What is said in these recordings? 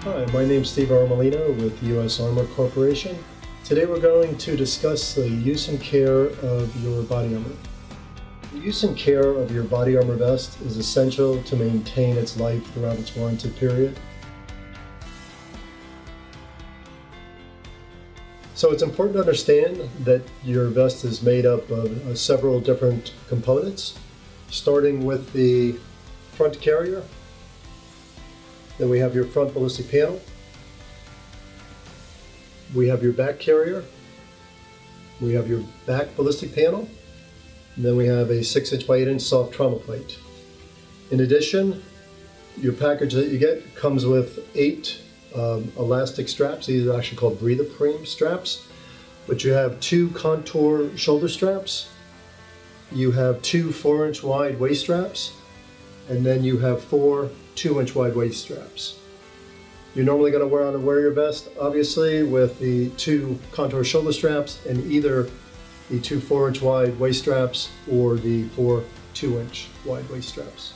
Hi, my name is Steve Armelino with U.S. Armor Corporation. Today we're going to discuss the use and care of your body armor. The use and care of your body armor vest is essential to maintain its life throughout its warranty period. So it's important to understand that your vest is made up of several different components, starting with the front carrier. Then we have your front ballistic panel. We have your back carrier. We have your back ballistic panel. And then we have a 6" by 8" soft trauma plate. In addition, your package that you get comes with 8 elastic straps. These are actually called Breathe-A-Prime straps. But you have 2 contour shoulder straps. You have 2 4" wide waist straps. And then you have 4 2" wide waist straps. You're normally going to wear your vest, obviously, with the 2 contour shoulder straps and either the 2 4" wide waist straps or the 4 2" wide waist straps.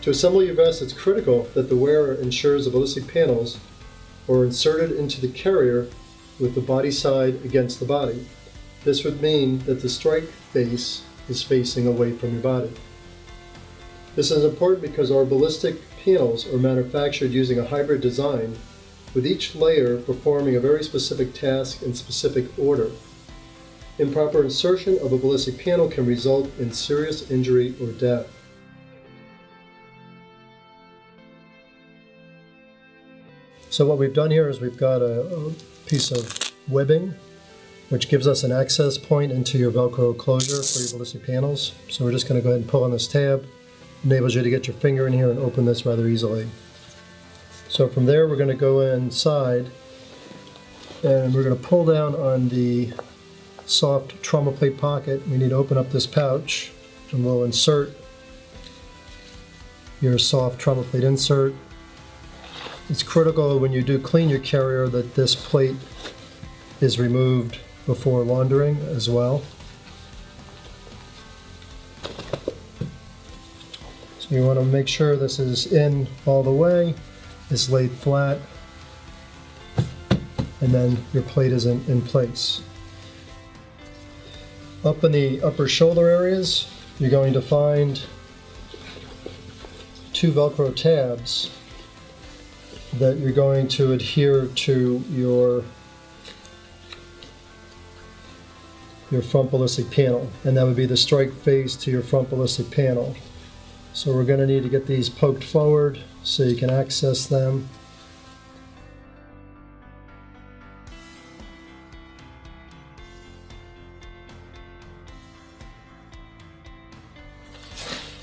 To assemble your vest, it's critical that the wearer ensures the ballistic panels are inserted into the carrier with the body side against the body. This would mean that the strike face is facing away from your body. This is important because our ballistic panels are manufactured using a hybrid design, with each layer performing a very specific task in specific order. Improper insertion of a ballistic panel can result in serious injury or death. So what we've done here is we've got a piece of webbing which gives us an access point into your Velcro closure for your ballistic panels. So we're just going to go ahead and pull on this tab. Enables you to get your finger in here and open this rather easily. So from there we're going to go inside and we're going to pull down on the soft trauma plate pocket. We need to open up this pouch and we'll insert your soft trauma plate insert. It's critical when you do clean your carrier that this plate is removed before laundering as well. So you want to make sure this is in all the way, is laid flat, and then your plate is in place. Up in the upper shoulder areas, you're going to find 2 Velcro tabs that you're going to adhere to your front ballistic panel, and that would be the strike face to your front ballistic panel. So we're going to need to get these poked forward so you can access them.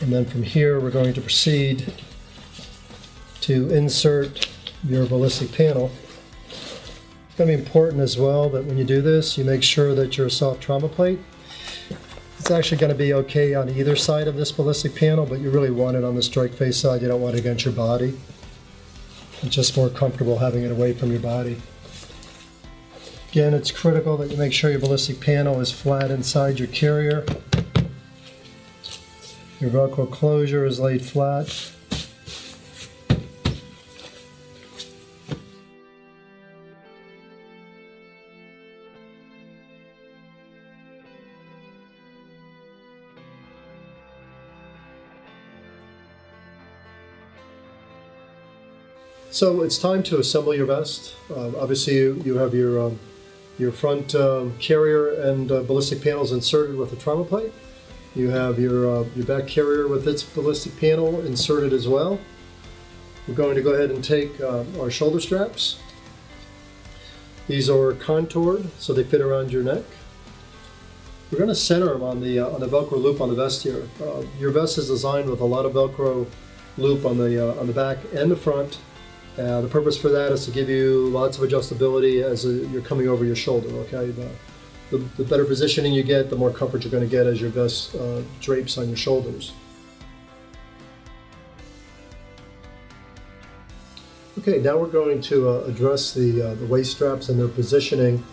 And then from here we're going to proceed to insert your ballistic panel. It's going to be important as well that when you do this, you make sure that your soft trauma plate, it's actually going to be okay on either side of this ballistic panel, but you really want it on the strike face side. You don't want it against your body. It's just more comfortable having it away from your body. Again, it's critical that you make sure your ballistic panel is flat inside your carrier. Your Velcro closure is laid flat. So it's time to assemble your vest. Obviously you have your front carrier and ballistic panels inserted with a trauma plate. You have your back carrier with its ballistic panel inserted as well. We're going to go ahead and take our shoulder straps. These are contoured so they fit around your neck. We're going to center them on the Velcro loop on the vest here. Your vest is designed with a lot of Velcro loop on the back and the front. The purpose for that is to give you lots of adjustability as you're coming over your shoulder. Okay, the better positioning you get, the more comfort you're going to get as your vest drapes on your shoulders. Okay, now we're going to address the waist straps and their positioning.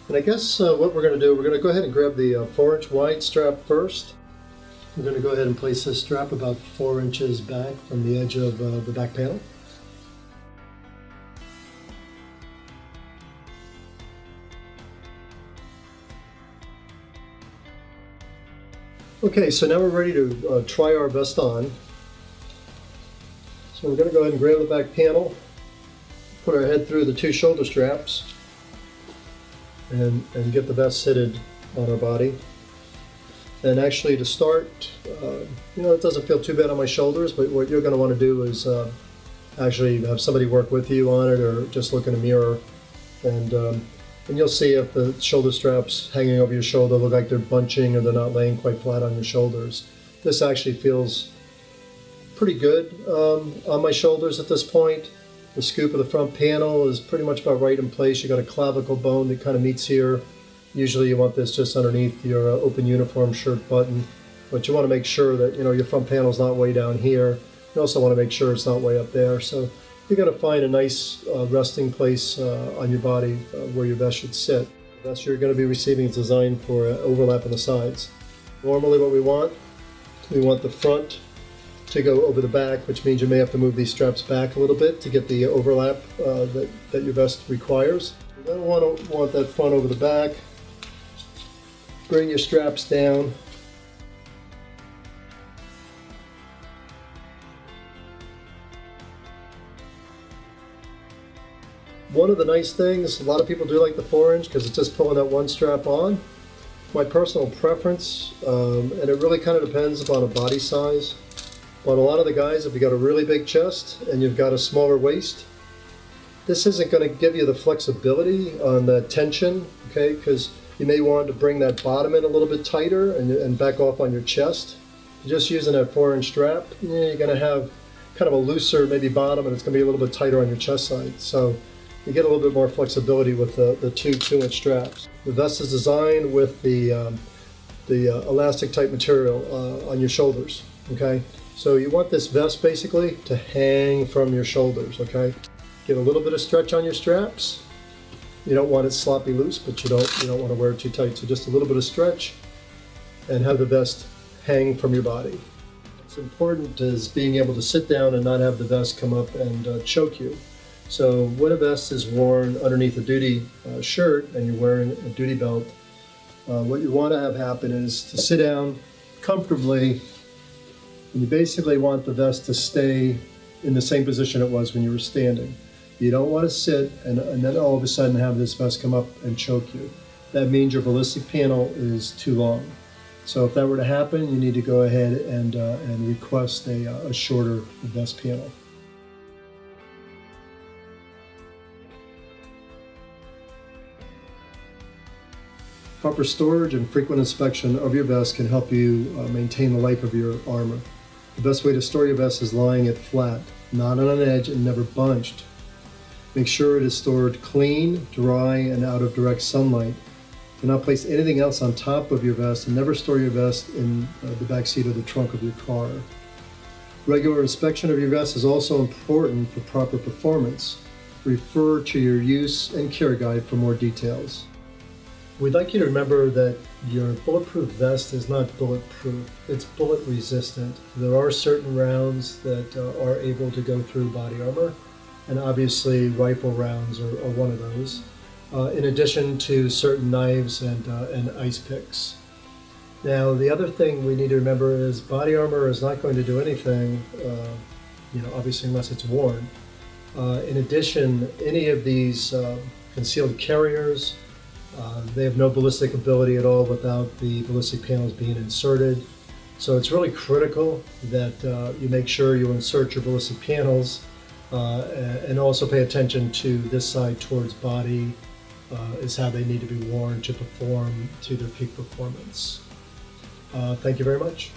And I guess what we're going to do, we're going to go ahead and grab the 4-inch wide strap first. We're going to go ahead and place this strap about 4 inches back from the edge of the back panel. Okay, so now we're ready to try our vest on. So we're going to go ahead and grab the back panel, put our head through the 2 shoulder straps, and get the vest fitted on our body. And actually to start, it doesn't feel too bad on my shoulders, but what you're going to want to do is actually have somebody work with you on it, or just look in a mirror, and you'll see if the shoulder straps hanging over your shoulder look like they're bunching or they're not laying quite flat on your shoulders. This actually feels pretty good on my shoulders at this point. The scoop of the front panel is pretty much about right in place. You got a clavicle bone that kind of meets here. Usually you want this just underneath your open uniform shirt button, but you want to make sure that your front panel is not way down here. You also want to make sure it's not way up there. So you're going to find a nice resting place on your body where your vest should sit. The vest you're going to be receiving is designed for overlap on the sides. Normally what we want the front to go over the back, which means you may have to move these straps back a little bit to get the overlap that your vest requires. You're going to want that front over the back. Bring your straps down. One of the nice things, a lot of people do like the 4-inch because it's just pulling that one strap on. My personal preference, and it really kind of depends upon a body size, but a lot of the guys, if you got a really big chest and you've got a smaller waist, this isn't going to give you the flexibility on that tension, okay, because you may want to bring that bottom in a little bit tighter and back off on your chest. Just using that 4-inch strap, you're going to have kind of a looser maybe bottom, and it's going to be a little bit tighter on your chest side. So you get a little bit more flexibility with the 2-inch straps. The vest is designed with the elastic type material on your shoulders, okay? So you want this vest basically to hang from your shoulders, okay? Get a little bit of stretch on your straps. You don't want it sloppy loose, but you don't want to wear it too tight. So just a little bit of stretch and have the vest hang from your body. What's important is being able to sit down and not have the vest come up and choke you. So when a vest is worn underneath a duty shirt and you're wearing a duty belt, what you want to have happen is to sit down comfortably, and you basically want the vest to stay in the same position it was when you were standing. You don't want to sit and then all of a sudden have this vest come up and choke you. That means your ballistic panel is too long. So if that were to happen, you need to go ahead and request a shorter vest panel. Proper storage and frequent inspection of your vest can help you maintain the life of your armor. The best way to store your vest is lying it flat, not on an edge and never bunched. Make sure it is stored clean, dry, and out of direct sunlight. Do not place anything else on top of your vest, and never store your vest in the back seat of the trunk of your car. Regular inspection of your vest is also important for proper performance. Refer to your use and carry guide for more details. We'd like you to remember that your bulletproof vest is not bulletproof, it's bullet resistant. There are certain rounds that are able to go through body armor, and obviously rifle rounds are one of those, in addition to certain knives and ice picks. Now, the other thing we need to remember is body armor is not going to do anything, obviously unless it's worn. In addition, any of these concealed carriers, they have no ballistic ability at all without the ballistic panels being inserted. So it's really critical that you make sure you insert your ballistic panels and also pay attention to this side towards body is how they need to be worn to perform to their peak performance. Thank you very much.